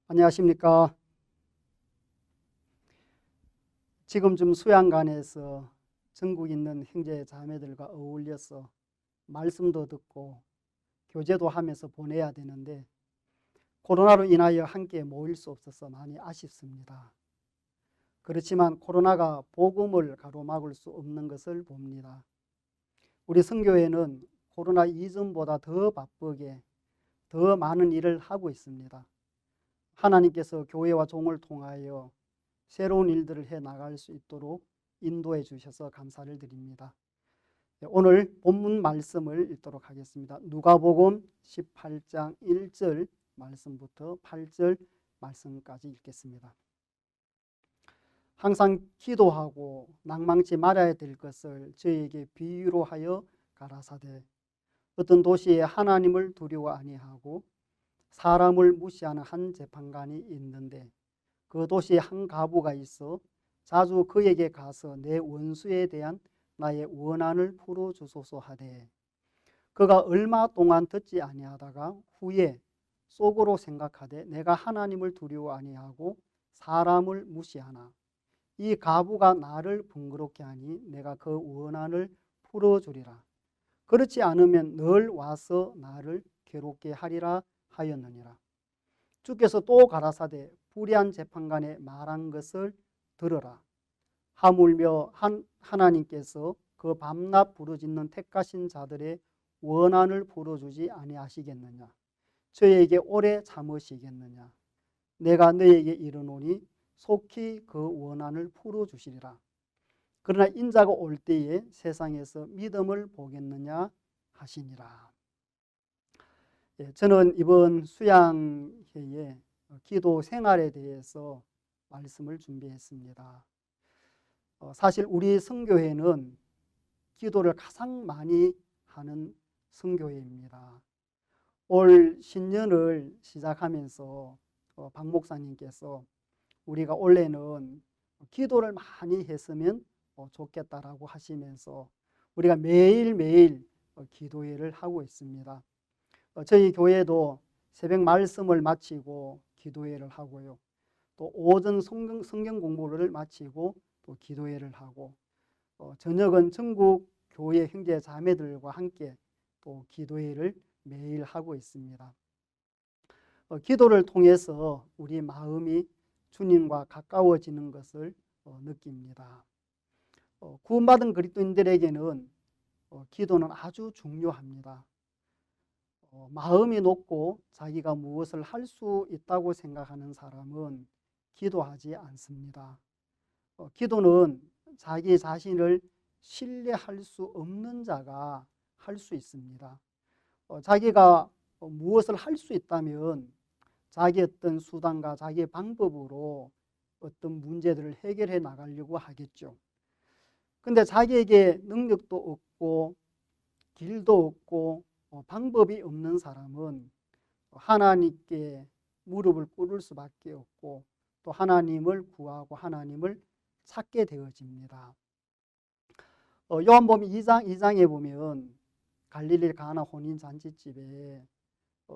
안녕하십니까. 지금쯤 수양관에서 전국 있는 형제 자매들과 어울려서 말씀도 듣고 교제도 하면서 보내야 되는데 코로나로 인하여 함께 모일 수 없어서 많이 아쉽습니다. 그렇지만 코로나가 복음을 가로막을 수 없는 것을 봅니다. 우리 선교회는 코로나 이전보다 더 바쁘게 더 많은 일을 하고 있습니다. 하나님께서 교회와 종을 통하여 새로운 일들을 해 나갈 수 있도록 인도해 주셔서 감사를 드립니다. 오늘 본문 말씀을 읽도록 하겠습니다. 누가복음 18장 1절 말씀부터 8절 말씀까지 읽겠습니다. 항상 기도하고 낭망치 말아야 될 것을 저희에게 비유로 하여 가라사대 어떤 도시에 하나님을 두려워 아니하고 사람을 무시하는 한 재판관이 있는데 그 도시에 한 과부가 있어 자주 그에게 가서 내 원수에 대한 나의 원한을 풀어주소서 하되 그가 얼마 동안 듣지 아니하다가 후에 속으로 생각하되 내가 하나님을 두려워 아니하고 사람을 무시하나 이 과부가 나를 번거롭게 하니 내가 그 원한을 풀어주리라. 그렇지 않으면 늘 와서 나를 괴롭게 하리라 하였느니라. 주께서 또 가라사대 불의한 재판관의 말한 것을 들으라. 하물며 하나님께서 그 밤낮 부르짖는 택하신 자들의 원한을 풀어주지 아니하시겠느냐. 저에게 오래 참으시겠느냐. 내가 너에게 이르노니 속히 그 원한을 풀어주시리라. 그러나 인자가 올 때에 세상에서 믿음을 보겠느냐 하시니라. 저는 이번 수양회에 기도 생활에 대해서 말씀을 준비했습니다. 사실 우리 선교회는 기도를 가장 많이 하는 선교회입니다. 올 신년을 시작하면서 박 목사님께서 우리가 올해는 기도를 많이 했으면 좋겠다라고 하시면서 우리가 매일매일 기도회를 하고 있습니다. 저희 교회도 새벽 말씀을 마치고 기도회를 하고요. 또 오전 성경 공부를 마치고 또 기도회를 하고 저녁은 전국 교회 형제 자매들과 함께 또 기도회를 매일 하고 있습니다. 기도를 통해서 우리 마음이 주님과 가까워지는 것을 느낍니다. 구원받은 그리스도인들에게는 기도는 아주 중요합니다. 마음이 높고 자기가 무엇을 할 수 있다고 생각하는 사람은 기도하지 않습니다. 기도는 자기 자신을 신뢰할 수 없는 자가 할 수 있습니다. 자기가 무엇을 할 수 있다면 자기 어떤 수단과 자기의 방법으로 어떤 문제들을 해결해 나가려고 하겠죠. 근데 자기에게 능력도 없고 길도 없고 방법이 없는 사람은 하나님께 무릎을 꿇을 수밖에 없고 또 하나님을 구하고 하나님을 찾게 되어집니다. 요한복음 2장에 보면 갈릴리 가나 혼인잔치집에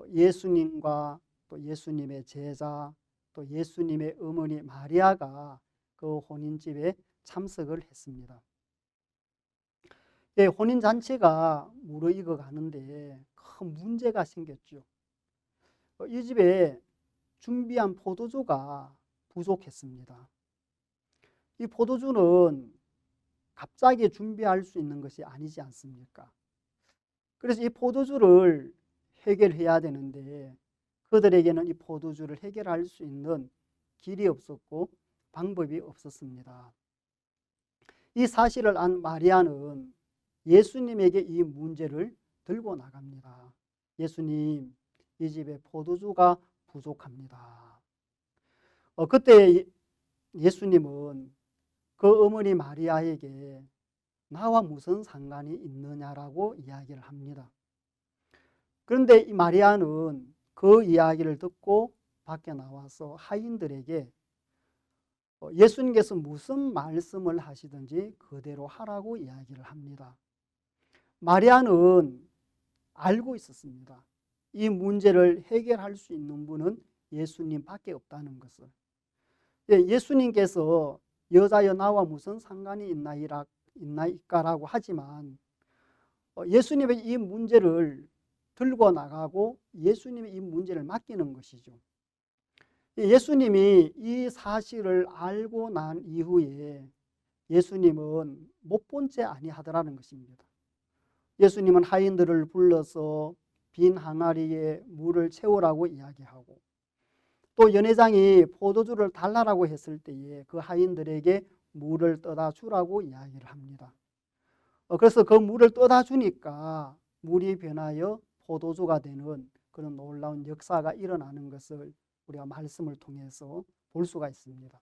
예수님과 또 예수님의 제자 또 예수님의 어머니 마리아가 그 혼인집에 참석을 했습니다. 혼인잔치가 무르익어 가는데 큰 문제가 생겼죠. 이 집에 준비한 포도주가 부족했습니다. 이 포도주는 갑자기 준비할 수 있는 것이 아니지 않습니까? 그래서 이 포도주를 해결해야 되는데 그들에게는 이 포도주를 해결할 수 있는 길이 없었고 방법이 없었습니다. 이 사실을 안 마리아는 예수님에게 이 문제를 들고 나갑니다. 예수님, 이 집에 포도주가 부족합니다. 그때 예수님은 그 어머니 마리아에게 나와 무슨 상관이 있느냐라고 이야기를 합니다. 그런데 이 마리아는 그 이야기를 듣고 밖에 나와서 하인들에게 예수님께서 무슨 말씀을 하시든지 그대로 하라고 이야기를 합니다. 마리아는 알고 있었습니다. 이 문제를 해결할 수 있는 분은 예수님밖에 없다는 것을. 예수님께서 여자여 나와 무슨 상관이 있나이까라고 하지만 예수님의 이 문제를 들고 나가고 예수님의 이 문제를 맡기는 것이죠. 예수님이 이 사실을 알고 난 이후에 예수님은 못 본 채 아니하더라는 것입니다. 예수님은 하인들을 불러서 빈 항아리에 물을 채우라고 이야기하고, 또 연회장이 포도주를 달라라고 했을 때에 그 하인들에게 물을 떠다 주라고 이야기를 합니다. 그래서 그 물을 떠다 주니까 물이 변하여 포도주가 되는 그런 놀라운 역사가 일어나는 것을 우리가 말씀을 통해서 볼 수가 있습니다.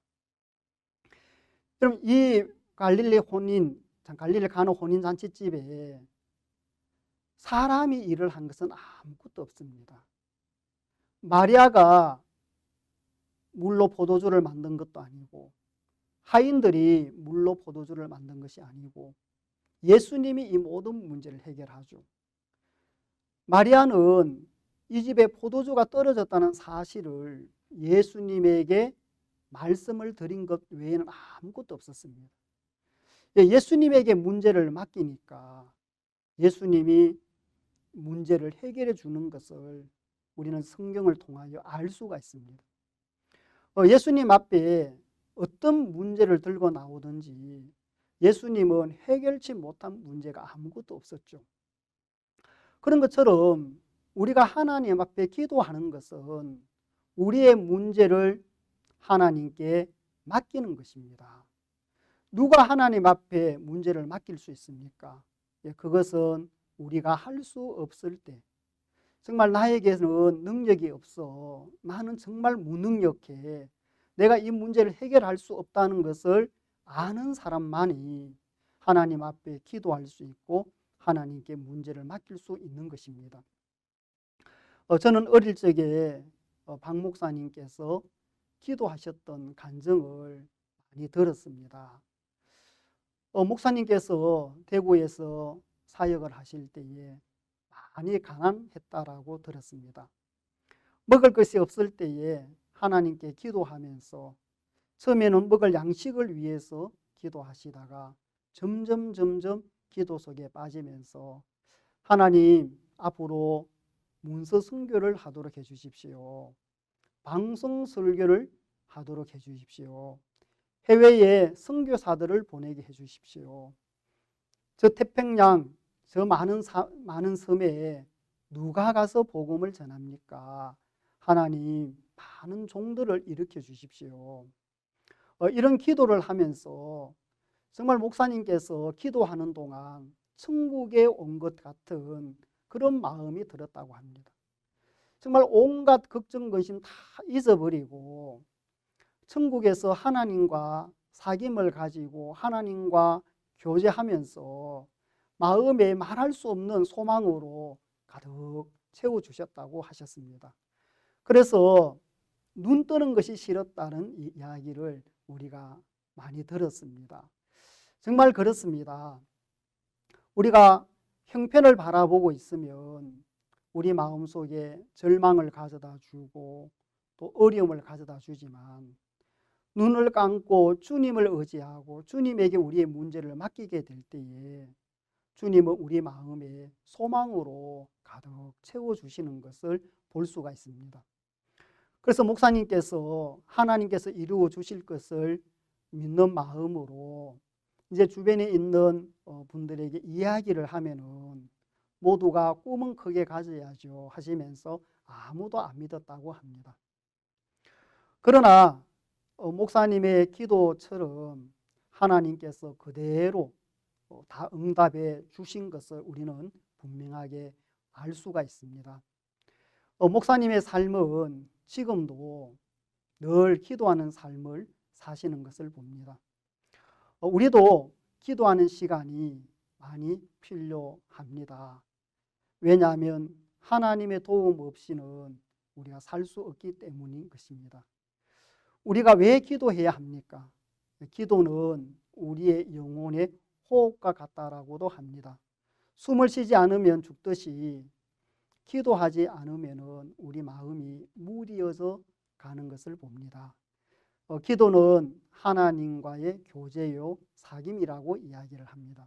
그럼 이 갈릴리 가나 혼인 잔치집에 사람이 일을 한 것은 아무것도 없습니다. 마리아가 물로 포도주를 만든 것도 아니고, 하인들이 물로 포도주를 만든 것이 아니고, 예수님이 이 모든 문제를 해결하죠. 마리아는 이 집에 포도주가 떨어졌다는 사실을 예수님에게 말씀을 드린 것 외에는 아무것도 없었습니다. 예수님에게 문제를 맡기니까 예수님이 문제를 해결해 주는 것을 우리는 성경을 통하여 알 수가 있습니다. 예수님 앞에 어떤 문제를 들고 나오든지 예수님은 해결치 못한 문제가 아무것도 없었죠. 그런 것처럼 우리가 하나님 앞에 기도하는 것은 우리의 문제를 하나님께 맡기는 것입니다. 누가 하나님 앞에 문제를 맡길 수 있습니까? 그것은 우리가 할 수 없을 때, 정말 나에게는 능력이 없어, 나는 정말 무능력해, 내가 이 문제를 해결할 수 없다는 것을 아는 사람만이 하나님 앞에 기도할 수 있고 하나님께 문제를 맡길 수 있는 것입니다. 저는 어릴 적에 박 목사님께서 기도하셨던 간증을 많이 들었습니다. 목사님께서 대구에서 사역을 하실 때에 많이 가난했다라고 들었습니다. 먹을 것이 없을 때에 하나님께 기도하면서 처음에는 먹을 양식을 위해서 기도하시다가 점점 기도 속에 빠지면서 하나님, 앞으로 문서 선교를 하도록 해주십시오. 방송 설교를 하도록 해주십시오. 해외에 선교사들을 보내게 해주십시오. 저 태평양, 저 많은 섬에 누가 가서 복음을 전합니까? 하나님, 많은 종들을 일으켜 주십시오. 이런 기도를 하면서 정말 목사님께서 기도하는 동안 천국에 온 것 같은 그런 마음이 들었다고 합니다. 정말 온갖 걱정 근심 다 잊어버리고 천국에서 하나님과 사귐을 가지고 하나님과 교제하면서 마음에 말할 수 없는 소망으로 가득 채워주셨다고 하셨습니다. 그래서 눈 뜨는 것이 싫었다는 이야기를 우리가 많이 들었습니다. 정말 그렇습니다. 우리가 형편을 바라보고 있으면 우리 마음속에 절망을 가져다 주고 또 어려움을 가져다 주지만, 눈을 감고 주님을 의지하고 주님에게 우리의 문제를 맡기게 될 때에 주님은 우리 마음에 소망으로 가득 채워주시는 것을 볼 수가 있습니다. 그래서 목사님께서 하나님께서 이루어 주실 것을 믿는 마음으로 이제 주변에 있는 분들에게 이야기를 하면은 모두가 꿈은 크게 가져야죠 하시면서 아무도 안 믿었다고 합니다. 그러나 목사님의 기도처럼 하나님께서 그대로 다 응답해 주신 것을 우리는 분명하게 알 수가 있습니다. 목사님의 삶은 지금도 늘 기도하는 삶을 사시는 것을 봅니다. 우리도 기도하는 시간이 많이 필요합니다. 왜냐하면 하나님의 도움 없이는 우리가 살 수 없기 때문인 것입니다. 우리가 왜 기도해야 합니까? 기도는 우리의 영혼의 호흡과 같다라고도 합니다. 숨을 쉬지 않으면 죽듯이 기도하지 않으면 우리 마음이 무디어서 가는 것을 봅니다. 기도는 하나님과의 교제요 사귐이라고 이야기를 합니다.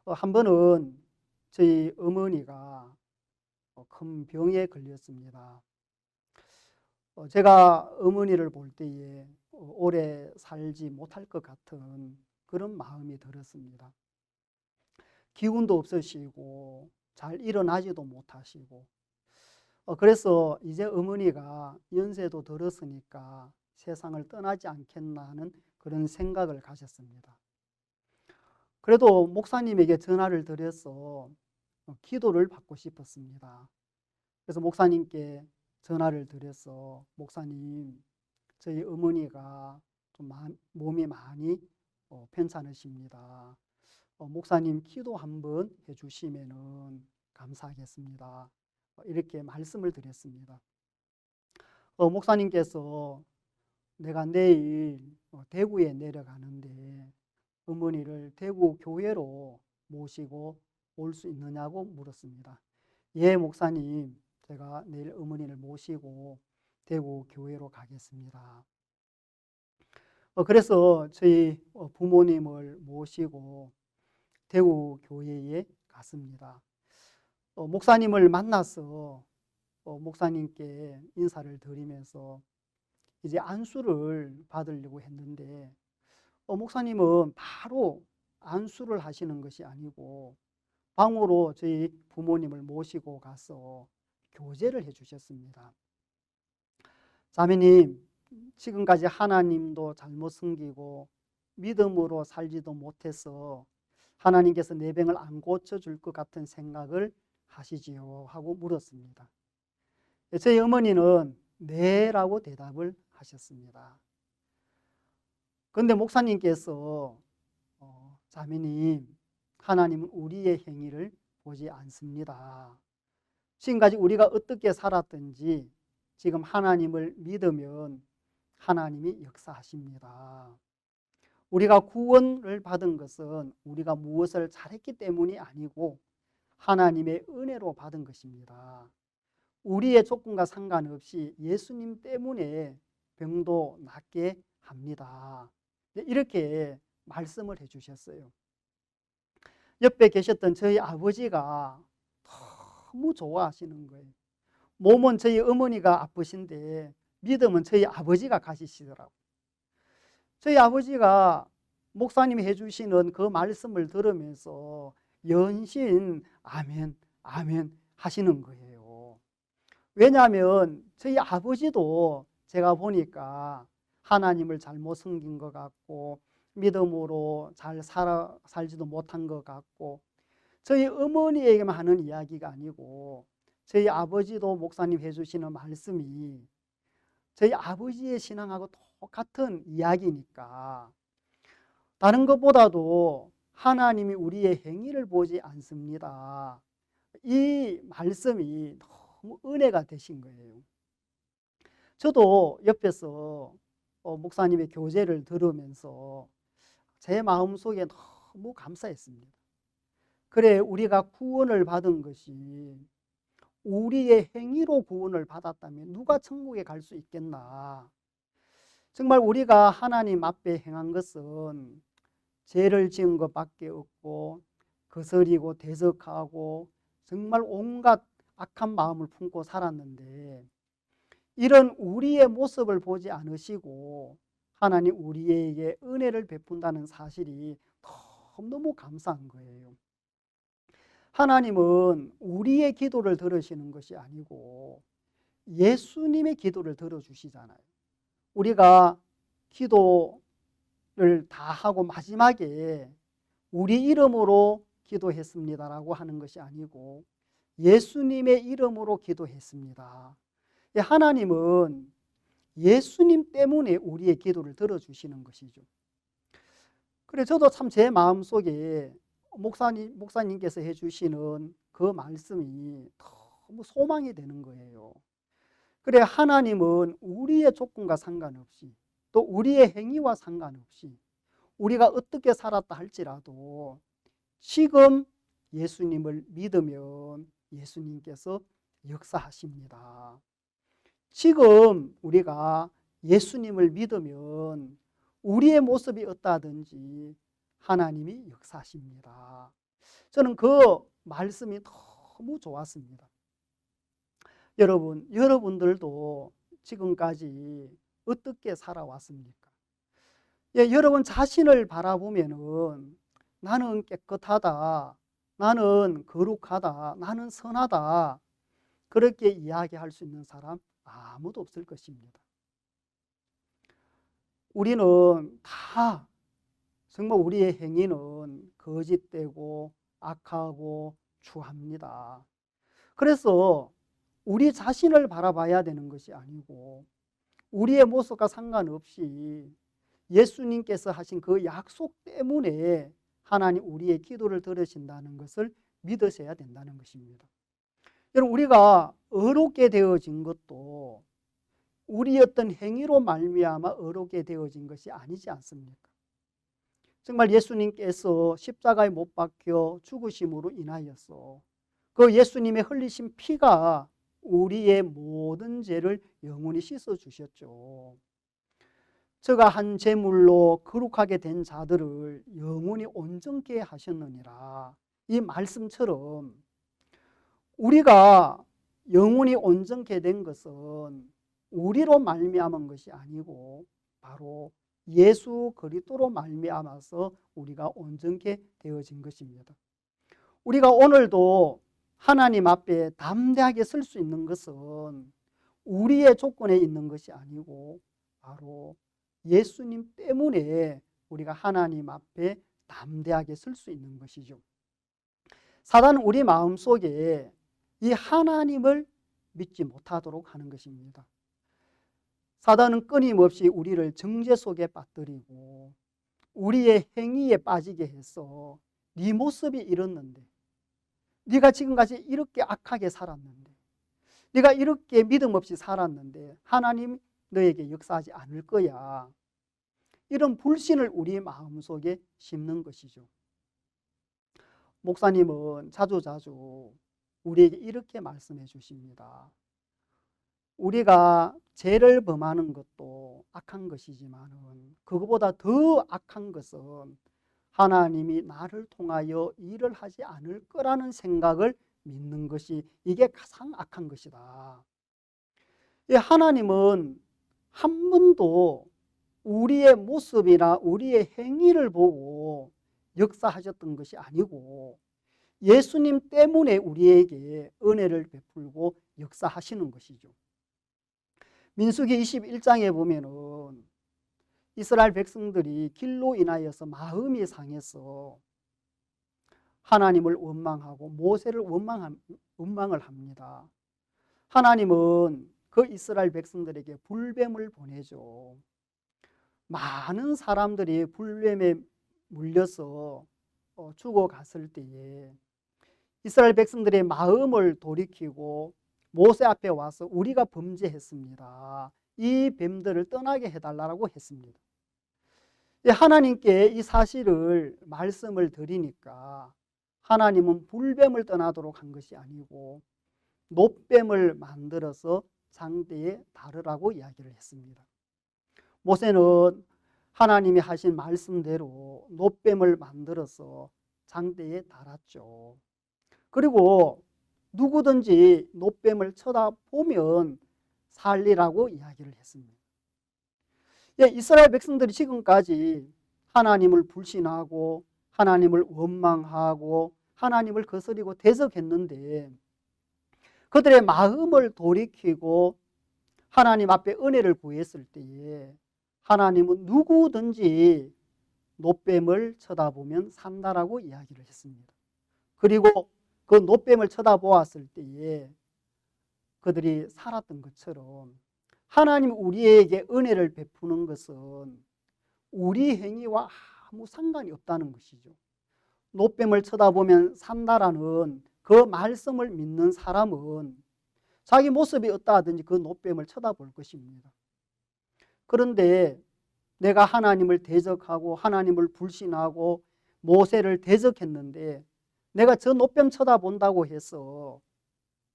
한 번은 저희 어머니가 큰 병에 걸렸습니다. 제가 어머니를 볼 때에 오래 살지 못할 것 같은 그런 마음이 들었습니다. 기운도 없으시고 잘 일어나지도 못하시고 그래서 이제 어머니가 연세도 들었으니까 세상을 떠나지 않겠나 하는 그런 생각을 가졌습니다. 그래도 목사님에게 전화를 드려서 기도를 받고 싶었습니다. 그래서 목사님께 전화를 드려서 목사님, 저희 어머니가 좀 몸이 많이 편찮으십니다. 목사님 기도 한번 해주시면은 감사하겠습니다. 이렇게 말씀을 드렸습니다. 목사님께서 내가 내일 대구에 내려가는데 어머니를 대구 교회로 모시고 올 수 있느냐고 물었습니다. 예, 목사님, 제가 내일 어머니를 모시고 대구 교회로 가겠습니다. 그래서 저희 부모님을 모시고 대구 교회에 갔습니다. 목사님을 만나서 목사님께 인사를 드리면서 이제 안수를 받으려고 했는데 목사님은 바로 안수를 하시는 것이 아니고 방으로 저희 부모님을 모시고 가서 교제를 해주셨습니다. 자매님, 지금까지 하나님도 잘못 섬기고 믿음으로 살지도 못해서 하나님께서 내 병을 안 고쳐줄 것 같은 생각을 하시지요? 하고 물었습니다. 저희 어머니는 네라고 대답을 하셨습니다. 그런데 목사님께서 자매님, 하나님은 우리의 행위를 보지 않습니다. 지금까지 우리가 어떻게 살았든지 지금 하나님을 믿으면 하나님이 역사하십니다. 우리가 구원을 받은 것은 우리가 무엇을 잘했기 때문이 아니고 하나님의 은혜로 받은 것입니다. 우리의 조건과 상관없이 예수님 때문에 병도 낫게 합니다. 이렇게 말씀을 해주셨어요. 옆에 계셨던 저희 아버지가 너무 좋아하시는 거예요. 몸은 저희 어머니가 아프신데 믿음은 저희 아버지가 가지시더라고요. 저희 아버지가 목사님이 해주시는 그 말씀을 들으면서 연신 아멘, 아멘 하시는 거예요. 왜냐하면 저희 아버지도 제가 보니까 하나님을 잘못 섬긴 것 같고 믿음으로 잘 살지도 못한 것 같고 저희 어머니에게만 하는 이야기가 아니고 저희 아버지도 목사님 해주시는 말씀이 저희 아버지의 신앙하고 똑같은 이야기니까 다른 것보다도 하나님이 우리의 행위를 보지 않습니다. 이 말씀이 너무 은혜가 되신 거예요. 저도 옆에서 목사님의 교제를 들으면서 제 마음속에 너무 감사했습니다. 그래, 우리가 구원을 받은 것이 우리의 행위로 구원을 받았다면 누가 천국에 갈 수 있겠나. 정말 우리가 하나님 앞에 행한 것은 죄를 지은 것밖에 없고 거스리고 대적하고 정말 온갖 악한 마음을 품고 살았는데 이런 우리의 모습을 보지 않으시고 하나님 우리에게 은혜를 베푼다는 사실이 너무너무 감사한 거예요. 하나님은 우리의 기도를 들으시는 것이 아니고 예수님의 기도를 들어주시잖아요. 우리가 기도를 다 하고 마지막에 우리 이름으로 기도했습니다라고 하는 것이 아니고 예수님의 이름으로 기도했습니다. 하나님은 예수님 때문에 우리의 기도를 들어주시는 것이죠. 그래, 저도 참 제 마음속에 목사님께서 해주시는 그 말씀이 너무 소망이 되는 거예요. 그래, 하나님은 우리의 조건과 상관없이 또 우리의 행위와 상관없이 우리가 어떻게 살았다 할지라도 지금 예수님을 믿으면 예수님께서 역사하십니다. 지금 우리가 예수님을 믿으면 우리의 모습이 어떠하든지 하나님이 역사하십니다. 저는 그 말씀이 너무 좋았습니다. 여러분들도 지금까지 어떻게 살아왔습니까? 예, 여러분 자신을 바라보면은 나는 깨끗하다, 나는 거룩하다, 나는 선하다, 그렇게 이야기할 수 있는 사람 아무도 없을 것입니다. 우리는 다 정말 우리의 행위는 거짓되고 악하고 추합니다. 그래서 우리 자신을 바라봐야 되는 것이 아니고 우리의 모습과 상관없이 예수님께서 하신 그 약속 때문에 하나님 우리의 기도를 들으신다는 것을 믿으셔야 된다는 것입니다. 여러분, 우리가 의롭게 되어진 것도 우리 어떤 행위로 말미암아 의롭게 되어진 것이 아니지 않습니까? 정말 예수님께서 십자가에 못 박혀 죽으심으로 인하여서 그 예수님의 흘리신 피가 우리의 모든 죄를 영원히 씻어 주셨죠. 저가 한 제물로 거룩하게 된 자들을 영원히 온전케 하셨느니라. 이 말씀처럼 우리가 영원히 온전케 된 것은 우리로 말미암은 것이 아니고 바로 예수 그리스도로 말미암아서 우리가 온전케 되어진 것입니다. 우리가 오늘도 하나님 앞에 담대하게 설 수 있는 것은 우리의 조건에 있는 것이 아니고 바로 예수님 때문에 우리가 하나님 앞에 담대하게 설 수 있는 것이죠. 사단은 우리 마음속에 이 하나님을 믿지 못하도록 하는 것입니다. 사단은 끊임없이 우리를 정죄 속에 빠뜨리고 우리의 행위에 빠지게 해서 네 모습이 이렇는데, 네가 지금까지 이렇게 악하게 살았는데, 네가 이렇게 믿음 없이 살았는데 하나님 너에게 역사하지 않을 거야, 이런 불신을 우리 마음속에 심는 것이죠. 목사님은 자주 우리에게 이렇게 말씀해 주십니다. 우리가 죄를 범하는 것도 악한 것이지만 그것보다 더 악한 것은 하나님이 나를 통하여 일을 하지 않을 거라는 생각을 믿는 것이, 이게 가장 악한 것이다. 하나님은 한 번도 우리의 모습이나 우리의 행위를 보고 역사하셨던 것이 아니고 예수님 때문에 우리에게 은혜를 베풀고 역사하시는 것이죠. 민수기 21장에 보면은 이스라엘 백성들이 길로 인하여서 마음이 상해서 하나님을 원망하고 모세를 원망을 합니다. 하나님은 그 이스라엘 백성들에게 불뱀을 보내죠. 많은 사람들이 불뱀에 물려서 죽어갔을 때에 이스라엘 백성들의 마음을 돌이키고 모세 앞에 와서 우리가 범죄했습니다, 이 뱀들을 떠나게 해달라고 했습니다. 하나님께 이 사실을 말씀을 드리니까 하나님은 불뱀을 떠나도록 한 것이 아니고 놋뱀을 만들어서 장대에 달으라고 이야기를 했습니다. 모세는 하나님이 하신 말씀대로 놋뱀을 만들어서 장대에 달았죠. 그리고 누구든지 놋뱀을 쳐다보면 살리라고 이야기를 했습니다. 이스라엘 백성들이 지금까지 하나님을 불신하고 하나님을 원망하고 하나님을 거스리고 대적했는데 그들의 마음을 돌이키고 하나님 앞에 은혜를 구했을 때에 하나님은 누구든지 놋뱀을 쳐다보면 산다라고 이야기를 했습니다. 그리고 그 놋뱀을 쳐다보았을 때에 그들이 살았던 것처럼 하나님 우리에게 은혜를 베푸는 것은 우리 행위와 아무 상관이 없다는 것이죠. 놋뱀을 쳐다보면 산다라는 그 말씀을 믿는 사람은 자기 모습이 어떠하든지 그 놋뱀을 쳐다볼 것입니다. 그런데 내가 하나님을 대적하고 하나님을 불신하고 모세를 대적했는데 내가 저 놋뱀 쳐다본다고 해서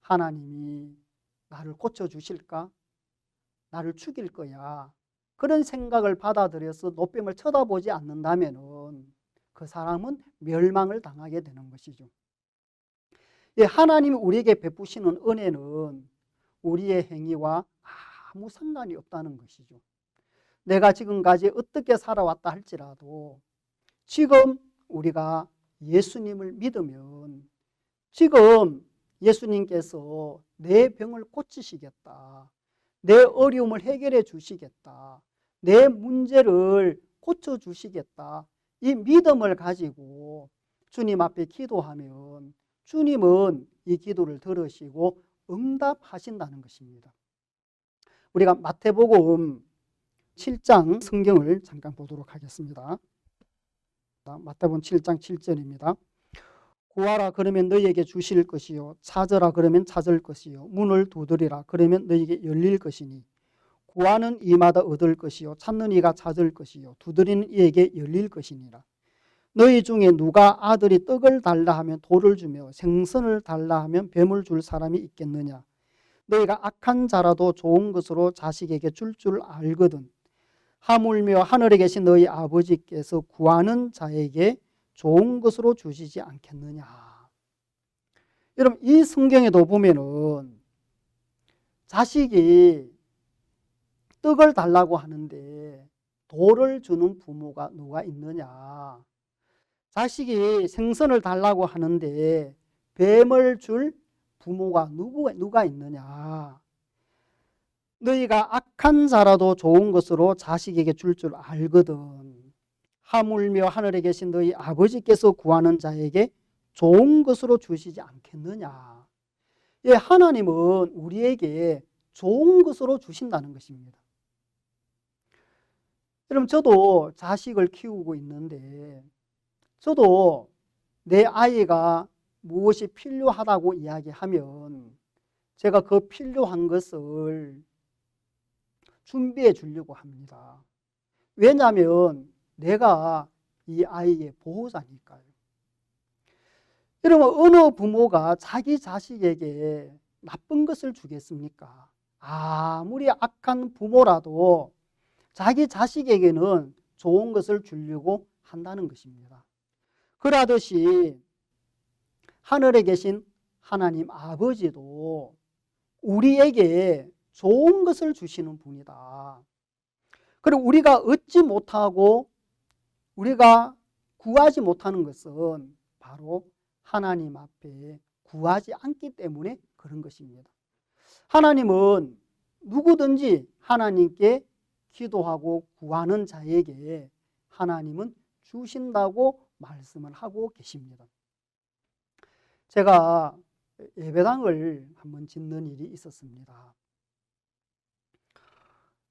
하나님이 나를 고쳐주실까? 나를 죽일 거야. 그런 생각을 받아들여서 노뱀을 쳐다보지 않는다면 그 사람은 멸망을 당하게 되는 것이죠. 하나님이 우리에게 베푸시는 은혜는 우리의 행위와 아무 상관이 없다는 것이죠. 내가 지금까지 어떻게 살아왔다 할지라도 지금 우리가 예수님을 믿으면 지금 예수님께서 내 병을 고치시겠다, 내 어려움을 해결해 주시겠다, 내 문제를 고쳐주시겠다, 이 믿음을 가지고 주님 앞에 기도하면 주님은 이 기도를 들으시고 응답하신다는 것입니다. 우리가 마태복음 7장 성경을 잠깐 보도록 하겠습니다. 마태복음 7장 7절입니다. 구하라 그러면 너희에게 주실 것이요, 찾으라 그러면 찾을 것이요, 문을 두드리라 그러면 너희에게 열릴 것이니 구하는 이마다 얻을 것이요, 찾는 이가 찾을 것이요, 두드리는 이에게 열릴 것이니라. 너희 중에 누가 아들이 떡을 달라 하면 돌을 주며 생선을 달라 하면 뱀을 줄 사람이 있겠느냐. 너희가 악한 자라도 좋은 것으로 자식에게 줄 알거든. 하물며 하늘에 계신 너희 아버지께서 구하는 자에게 좋은 것으로 주시지 않겠느냐. 여러분, 이 성경에도 보면은 자식이 떡을 달라고 하는데 돌을 주는 부모가 누가 있느냐. 자식이 생선을 달라고 하는데 뱀을 줄 부모가 누가 있느냐. 너희가 악한 자라도 좋은 것으로 자식에게 줄 알거든. 하물며 하늘에 계신 너희 아버지께서 구하는 자에게 좋은 것으로 주시지 않겠느냐. 하나님은 우리에게 좋은 것으로 주신다는 것입니다. 여러분, 저도 자식을 키우고 있는데 저도 내 아이가 무엇이 필요하다고 이야기하면 제가 그 필요한 것을 준비해 주려고 합니다. 왜냐하면 내가 이 아이의 보호자니까요. 여러분, 어느 부모가 자기 자식에게 나쁜 것을 주겠습니까? 아무리 악한 부모라도 자기 자식에게는 좋은 것을 주려고 한다는 것입니다. 그러듯이 하늘에 계신 하나님 아버지도 우리에게 좋은 것을 주시는 분이다. 그리고 우리가 얻지 못하고 우리가 구하지 못하는 것은 바로 하나님 앞에 구하지 않기 때문에 그런 것입니다. 하나님은 누구든지 하나님께 기도하고 구하는 자에게 하나님은 주신다고 말씀을 하고 계십니다. 제가 예배당을 한번 짓는 일이 있었습니다.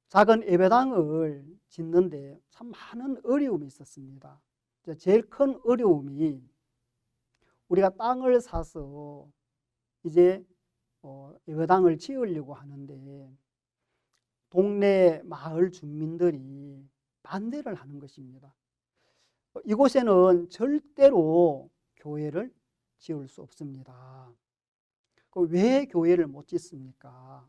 작은 예배당을 짓는데 참 많은 어려움이 있었습니다. 제일 큰 어려움이 우리가 땅을 사서 이제 예배당을 지으려고 하는데 동네 마을 주민들이 반대를 하는 것입니다. 이곳에는 절대로 교회를 지을 수 없습니다. 왜 교회를 못 짓습니까?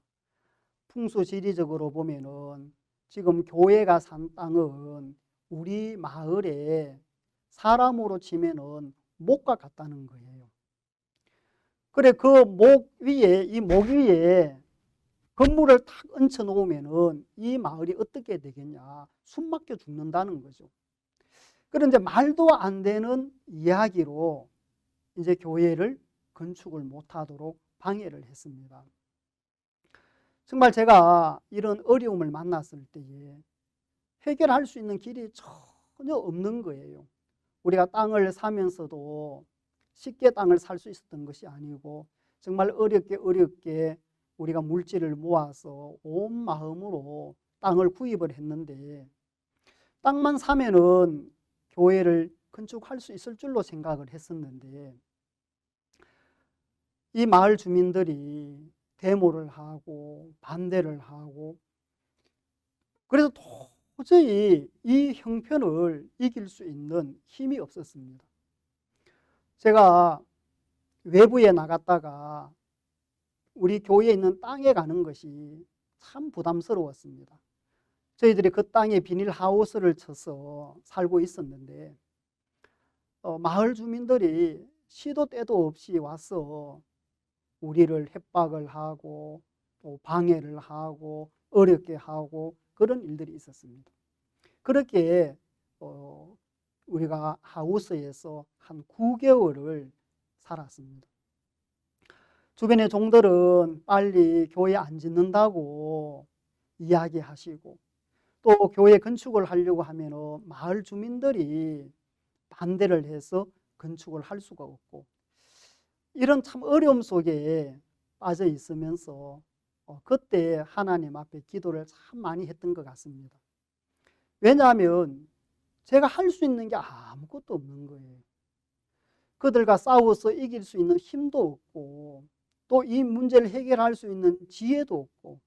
풍수지리적으로 보면은 지금 교회가 산 땅은 우리 마을에 사람으로 치면은 목과 같다는 거예요. 그래, 그 목 위에, 이 목 위에 건물을 탁 얹혀 놓으면은 이 마을이 어떻게 되겠냐? 숨 막혀 죽는다는 거죠. 그런데 말도 안 되는 이야기로 이제 교회를 건축을 못하도록 방해를 했습니다. 정말 제가 이런 어려움을 만났을 때에 해결할 수 있는 길이 전혀 없는 거예요. 우리가 땅을 사면서도 쉽게 땅을 살 수 있었던 것이 아니고 정말 어렵게 우리가 물질을 모아서 온 마음으로 땅을 구입을 했는데 땅만 사면은 교회를 건축할 수 있을 줄로 생각을 했었는데 이 마을 주민들이 데모를 하고 반대를 하고 그래서 도저히 이 형편을 이길 수 있는 힘이 없었습니다. 제가 외부에 나갔다가 우리 교회에 있는 땅에 가는 것이 참 부담스러웠습니다. 저희들이 그 땅에 비닐하우스를 쳐서 살고 있었는데 마을 주민들이 시도 때도 없이 와서 우리를 협박을 하고 또 방해를 하고 어렵게 하고 그런 일들이 있었습니다. 그렇게 우리가 하우스에서 한 9개월을 살았습니다. 주변의 종들은 빨리 교회 안 짓는다고 이야기하시고 또 교회 건축을 하려고 하면 마을 주민들이 반대를 해서 건축을 할 수가 없고 이런 참 어려움 속에 빠져 있으면서 그때 하나님 앞에 기도를 참 많이 했던 것 같습니다. 왜냐하면 제가 할 수 있는 게 아무것도 없는 거예요. 그들과 싸워서 이길 수 있는 힘도 없고 또 이 문제를 해결할 수 있는 지혜도 없고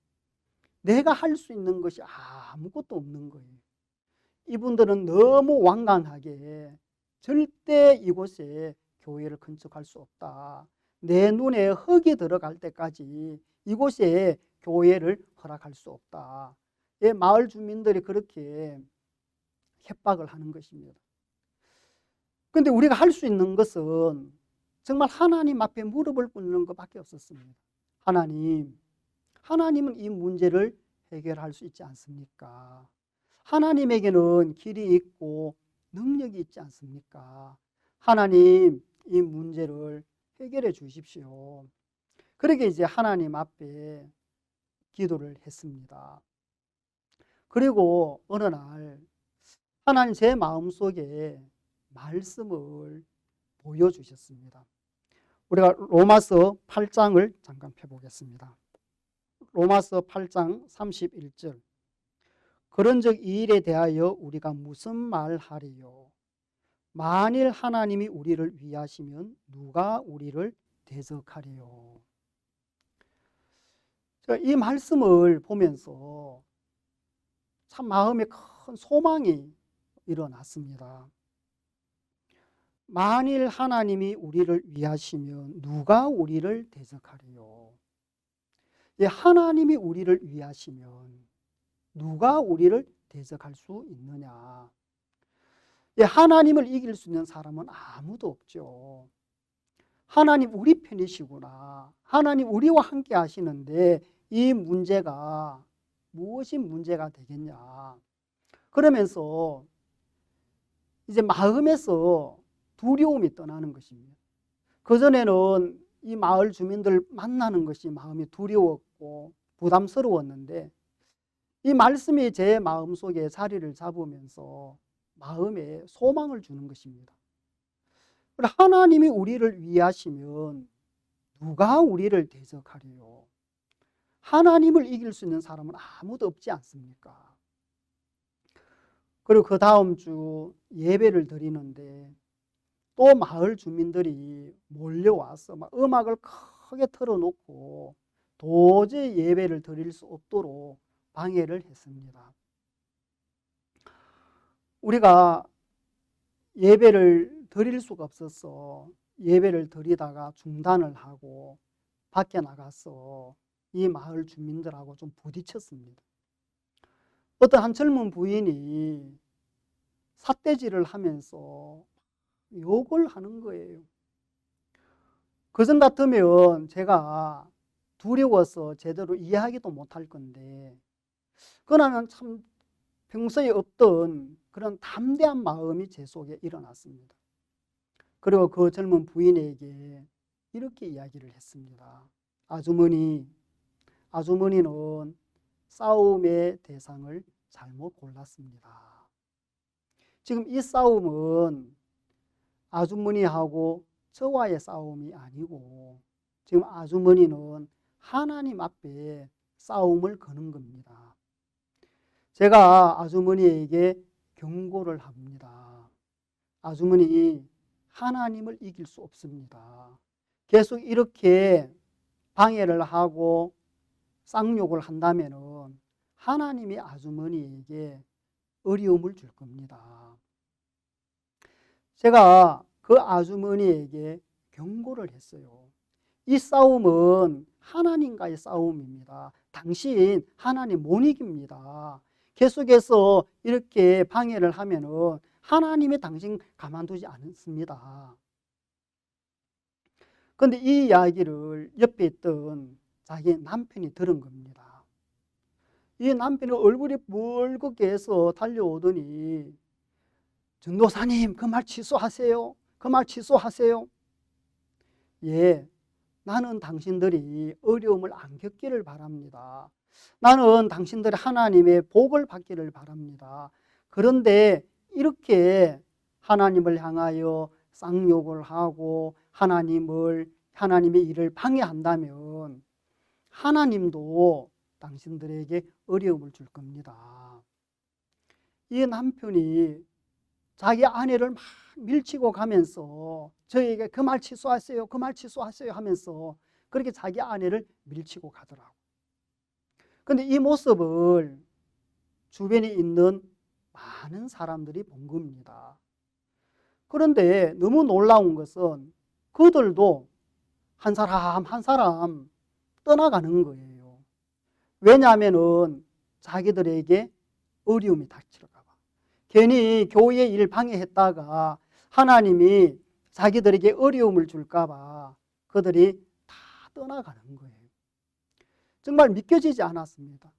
내가 할 수 있는 것이 아무것도 없는 거예요. 이분들은 너무 완강하게 절대 이곳에 교회를 건축할 수 없다. 내 눈에 흙이 들어갈 때까지 이곳에 교회를 허락할 수 없다. 마을 주민들이 그렇게 협박을 하는 것입니다. 그런데 우리가 할 수 있는 것은 정말 하나님 앞에 무릎을 꿇는 것밖에 없었습니다. 하나님은 이 문제를 해결할 수 있지 않습니까? 하나님에게는 길이 있고 능력이 있지 않습니까? 하나님, 이 문제를 해결해 주십시오. 그렇게 이제 하나님 앞에 기도를 했습니다. 그리고 어느 날 하나님 제 마음속에 말씀을 보여주셨습니다. 우리가 로마서 8장을 잠깐 펴보겠습니다. 로마서 8장 31절. 그런즉 이 일에 대하여 우리가 무슨 말하리요? 만일 하나님이 우리를 위하시면 누가 우리를 대적하리요? 이 말씀을 보면서 참 마음에 큰 소망이 일어났습니다. 만일 하나님이 우리를 위하시면 누가 우리를 대적하리요? 하나님이 우리를 위하시면 누가 우리를 대적할 수 있느냐? 하나님을 이길 수 있는 사람은 아무도 없죠. 하나님 우리 편이시구나. 하나님 우리와 함께 하시는데 이 문제가 무엇이 문제가 되겠냐? 그러면서 이제 마음에서 두려움이 떠나는 것입니다. 그전에는 이 마을 주민들 만나는 것이 마음이 두려웠고 부담스러웠는데 이 말씀이 제 마음속에 자리를 잡으면서 마음에 소망을 주는 것입니다. 하나님이 우리를 위하시면 누가 우리를 대적하리요? 하나님을 이길 수 있는 사람은 아무도 없지 않습니까? 그리고 그 다음 주 예배를 드리는데 또 마을 주민들이 몰려와서 막 음악을 크게 틀어놓고 도저히 예배를 드릴 수 없도록 방해를 했습니다. 우리가 예배를 드릴 수가 없어서 예배를 드리다가 중단을 하고 밖에 나가서 이 마을 주민들하고 좀 부딪혔습니다. 어떤 한 젊은 부인이 삿대질을 하면서 욕을 하는 거예요. 그전 같으면 제가 두려워서 제대로 이해하기도 못할 건데 그러나 참 평소에 없던 그런 담대한 마음이 제 속에 일어났습니다. 그리고 그 젊은 부인에게 이렇게 이야기를 했습니다. 아주머니는 싸움의 대상을 잘못 골랐습니다. 지금 이 싸움은 아주머니하고 저와의 싸움이 아니고 지금 아주머니는 하나님 앞에 싸움을 거는 겁니다. 제가 아주머니에게 경고를 합니다. 아주머니, 하나님을 이길 수 없습니다. 계속 이렇게 방해를 하고 쌍욕을 한다면 하나님이 아주머니에게 어려움을 줄 겁니다. 제가 그 아주머니에게 경고를 했어요. 이 싸움은 하나님과의 싸움입니다. 당신 하나님 못 이깁니다. 계속해서 이렇게 방해를 하면은 하나님이 당신 가만두지 않습니다. 그런데 이 이야기를 옆에 있던 자기 남편이 들은 겁니다. 이 남편이 얼굴이 붉게 해서 달려오더니 전도사님 그 말 취소하세요. 그 말 취소하세요. 예, 나는 당신들이 어려움을 안 겪기를 바랍니다. 나는 당신들이 하나님의 복을 받기를 바랍니다. 그런데 이렇게 하나님을 향하여 쌍욕을 하고 하나님의 일을 방해한다면 하나님도 당신들에게 어려움을 줄 겁니다. 이 남편이 자기 아내를 막 밀치고 가면서 저에게 그 말 취소하세요, 그 말 취소하세요 하면서 그렇게 자기 아내를 밀치고 가더라고. 그런데 이 모습을 주변에 있는 많은 사람들이 본 겁니다. 그런데 너무 놀라운 것은 그들도 한 사람 한 사람 떠나가는 거예요. 왜냐하면은 자기들에게 어려움이 닥칠까 봐. 괜히 교회 일 방해했다가 하나님이 자기들에게 어려움을 줄까 봐 그들이 다 떠나가는 거예요. 정말 믿겨지지 않았습니다.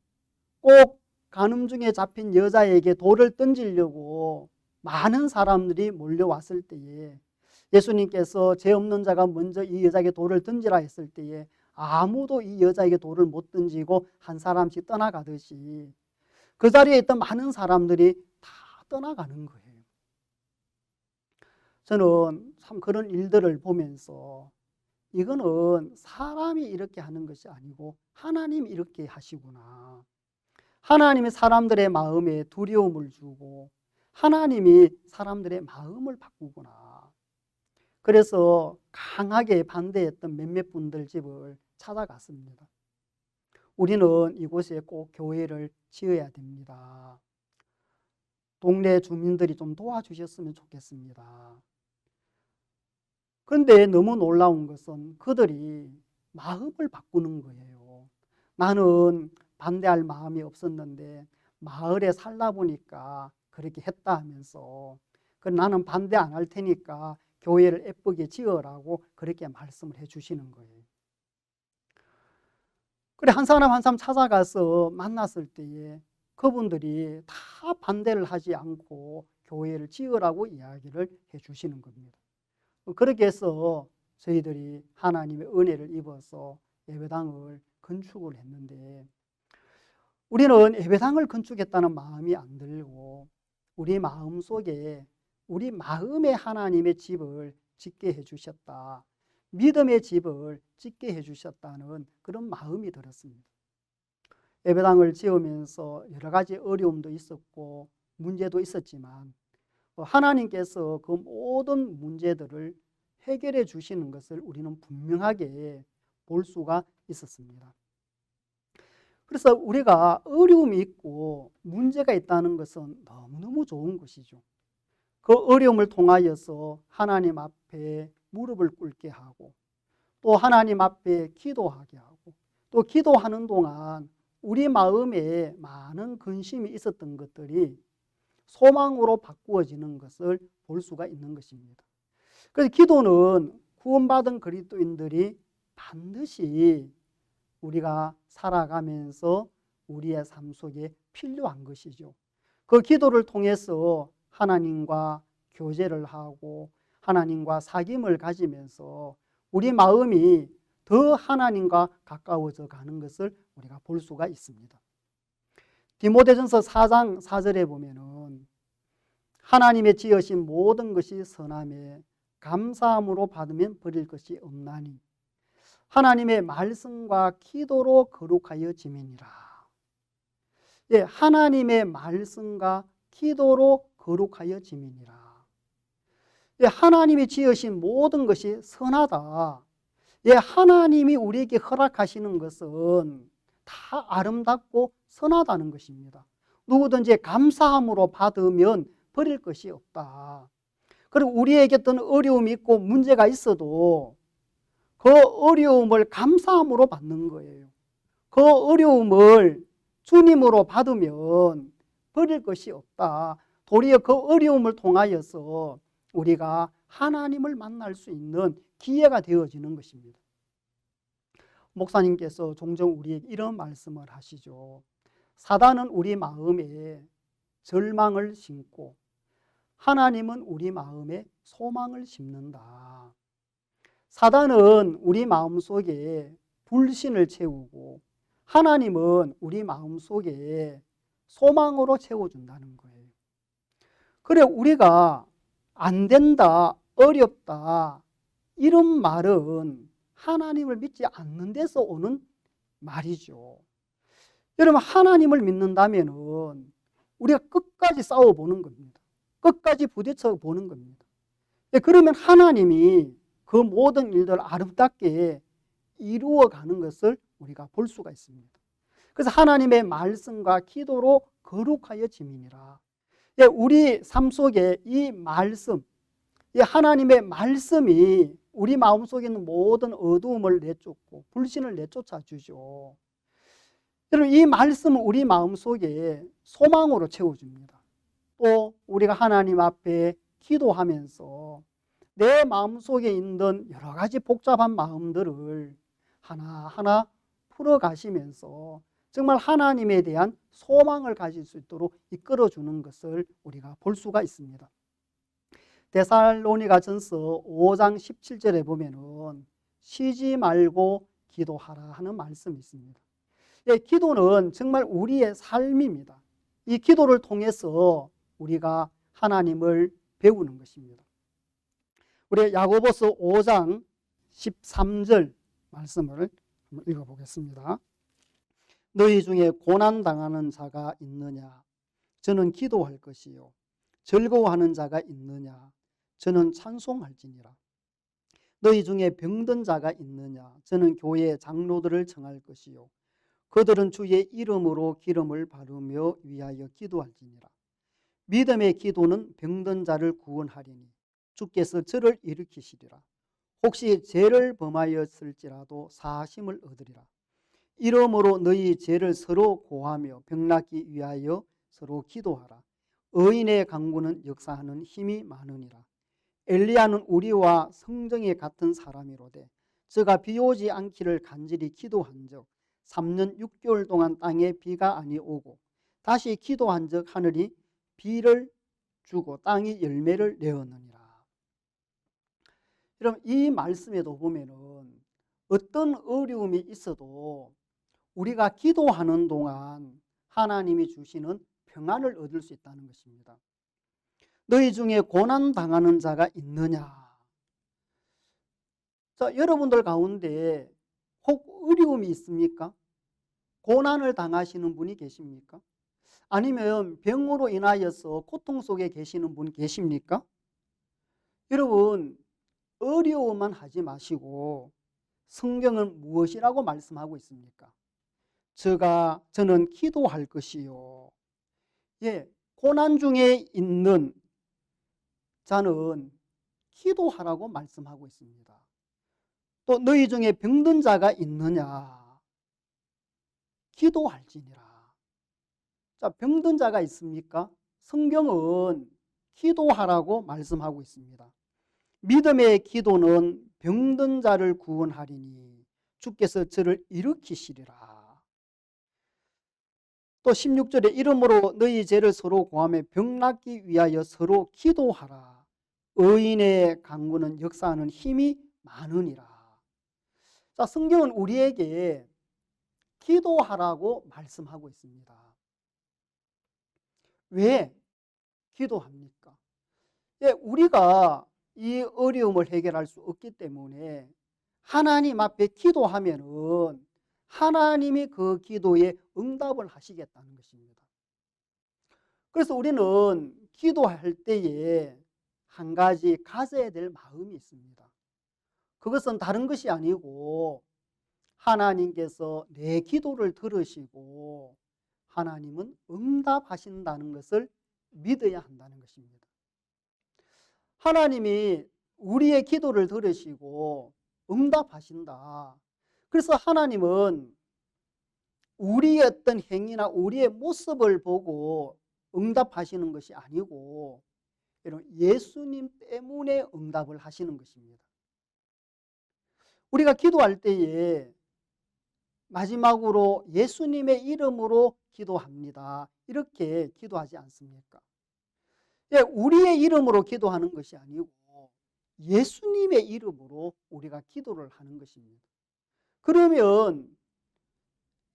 꼭 간음 중에 잡힌 여자에게 돌을 던지려고 많은 사람들이 몰려왔을 때에 예수님께서 죄 없는 자가 먼저 이 여자에게 돌을 던지라 했을 때에 아무도 이 여자에게 돌을 못 던지고 한 사람씩 떠나가듯이 그 자리에 있던 많은 사람들이 다 떠나가는 거예요. 저는 참 그런 일들을 보면서 이거는 사람이 이렇게 하는 것이 아니고 하나님이 이렇게 하시구나. 하나님이 사람들의 마음에 두려움을 주고 하나님이 사람들의 마음을 바꾸구나. 그래서 강하게 반대했던 몇몇 분들 집을 찾아갔습니다. 우리는 이곳에 꼭 교회를 지어야 됩니다. 동네 주민들이 좀 도와주셨으면 좋겠습니다. 그런데 너무 놀라운 것은 그들이 마음을 바꾸는 거예요. 나는 반대할 마음이 없었는데 마을에 살다 보니까 그렇게 했다 하면서 나는 반대 안 할 테니까 교회를 예쁘게 지으라고 그렇게 말씀을 해 주시는 거예요. 그래 한 사람 한 사람 찾아가서 만났을 때에 그분들이 다 반대를 하지 않고 교회를 지으라고 이야기를 해 주시는 겁니다. 그렇게 해서 저희들이 하나님의 은혜를 입어서 예배당을 건축을 했는데 우리는 예배당을 건축했다는 마음이 안 들고 우리 마음 속에 우리 마음에 하나님의 집을 짓게 해주셨다. 믿음의 집을 짓게 해주셨다는 그런 마음이 들었습니다. 예배당을 지으면서 여러 가지 어려움도 있었고 문제도 있었지만 하나님께서 그 모든 문제들을 해결해 주시는 것을 우리는 분명하게 볼 수가 있었습니다. 그래서 우리가 어려움이 있고 문제가 있다는 것은 너무너무 좋은 것이죠. 그 어려움을 통하여서 하나님 앞에 무릎을 꿇게 하고 또 하나님 앞에 기도하게 하고 또 기도하는 동안 우리 마음에 많은 근심이 있었던 것들이 소망으로 바꾸어지는 것을 볼 수가 있는 것입니다. 그래서 기도는 구원받은 그리스도인들이 반드시 우리가 살아가면서 우리의 삶 속에 필요한 것이죠. 그 기도를 통해서 하나님과 교제를 하고 하나님과 사귐을 가지면서 우리 마음이 더 하나님과 가까워져 가는 것을 우리가 볼 수가 있습니다. 디모데전서 4장 4절에 보면은 하나님의 지으신 모든 것이 선함에 감사함으로 받으면 버릴 것이 없나니 하나님의 말씀과 기도로 거룩하여 지매니라. 예, 하나님의 말씀과 기도로 거룩하여 지매니라. 예, 하나님이 지으신 모든 것이 선하다. 예, 하나님이 우리에게 허락하시는 것은 다 아름답고 선하다는 것입니다. 누구든지 감사함으로 받으면 버릴 것이 없다. 그리고 우리에게 어떤 어려움이 있고 문제가 있어도 그 어려움을 감사함으로 받는 거예요. 그 어려움을 주님으로 받으면 버릴 것이 없다. 도리어 그 어려움을 통하여서 우리가 하나님을 만날 수 있는 기회가 되어지는 것입니다. 목사님께서 종종 우리에게 이런 말씀을 하시죠. 사단은 우리 마음에 절망을 심고 하나님은 우리 마음에 소망을 심는다. 사단은 우리 마음속에 불신을 채우고 하나님은 우리 마음속에 소망으로 채워준다는 거예요. 그래, 우리가 안 된다, 어렵다 이런 말은 하나님을 믿지 않는 데서 오는 말이죠. 여러분, 하나님을 믿는다면 우리가 끝까지 싸워보는 겁니다. 끝까지 부딪혀 보는 겁니다. 그러면 하나님이 그 모든 일들을 아름답게 이루어가는 것을 우리가 볼 수가 있습니다. 그래서 하나님의 말씀과 기도로 거룩하여 지민이라. 우리 삶 속에 이 말씀, 이 하나님의 말씀이 우리 마음속에 있는 모든 어두움을 내쫓고 불신을 내쫓아 주죠. 여러분, 이 말씀은 우리 마음속에 소망으로 채워줍니다. 또 우리가 하나님 앞에 기도하면서 내 마음속에 있는 여러 가지 복잡한 마음들을 하나하나 풀어가시면서 정말 하나님에 대한 소망을 가질 수 있도록 이끌어주는 것을 우리가 볼 수가 있습니다. 데살로니가전서 5장 17절에 보면은 쉬지 말고 기도하라 하는 말씀이 있습니다. 기도는 정말 우리의 삶입니다. 이 기도를 통해서 우리가 하나님을 배우는 것입니다. 우리 야고보서 5장 13절 말씀을 한번 읽어보겠습니다. 너희 중에 고난당하는 자가 있느냐? 저는 기도할 것이요. 즐거워하는 자가 있느냐? 저는 찬송할지니라. 너희 중에 병든 자가 있느냐? 저는 교회 장로들을 청할 것이요. 그들은 주의 이름으로 기름을 바르며 위하여 기도할지니라. 믿음의 기도는 병든 자를 구원하리니 주께서 저를 일으키시리라. 혹시 죄를 범하였을지라도 사하심을 얻으리라. 이러므로 너희 죄를 서로 고하며 병낫기 위하여 서로 기도하라. 의인의 간구는 역사하는 힘이 많으니라. 엘리야는 우리와 성정이 같은 사람이로되 저가 비 오지 않기를 간절히 기도한즉 3년 6개월 동안 땅에 비가 아니 오고 다시 기도한즉 하늘이 비를 주고 땅이 열매를 내었느니라. 여러분, 이 말씀에도 보면은 어떤 어려움이 있어도 우리가 기도하는 동안 하나님이 주시는 평안을 얻을 수 있다는 것입니다. 너희 중에 고난 당하는 자가 있느냐? 자, 여러분들 가운데 혹 어려움이 있습니까? 고난을 당하시는 분이 계십니까? 아니면 병으로 인하여서 고통 속에 계시는 분 계십니까? 여러분, 어려움만 하지 마시고 성경은 무엇이라고 말씀하고 있습니까? 저는 기도할 것이요. 고난 중에 있는 자는 기도하라고 말씀하고 있습니다. 또 너희 중에 병든 자가 있느냐? 기도할지니라. 자, 병든 자가 있습니까? 성경은 기도하라고 말씀하고 있습니다. 믿음의 기도는 병든 자를 구원하리니 주께서 저를 일으키시리라. 또 16절에 이러므로 너희 죄를 서로 고하며 병낫기 위하여 서로 기도하라. 의인의 간구는 역사하는 힘이 많으니라. 자, 성경은 우리에게 기도하라고 말씀하고 있습니다. 왜 기도합니까? 우리가 이 어려움을 해결할 수 없기 때문에 하나님 앞에 기도하면은 하나님이 그 기도에 응답을 하시겠다는 것입니다. 그래서 우리는 기도할 때에 한 가지 가져야 될 마음이 있습니다. 그것은 다른 것이 아니고 하나님께서 내 기도를 들으시고 하나님은 응답하신다는 것을 믿어야 한다는 것입니다. 하나님이 우리의 기도를 들으시고 응답하신다. 그래서 하나님은 우리의 어떤 행위나 우리의 모습을 보고 응답하시는 것이 아니고 예수님 때문에 응답을 하시는 것입니다. 우리가 기도할 때에 마지막으로 예수님의 이름으로 기도합니다. 이렇게 기도하지 않습니까? 우리의 이름으로 기도하는 것이 아니고 예수님의 이름으로 우리가 기도를 하는 것입니다. 그러면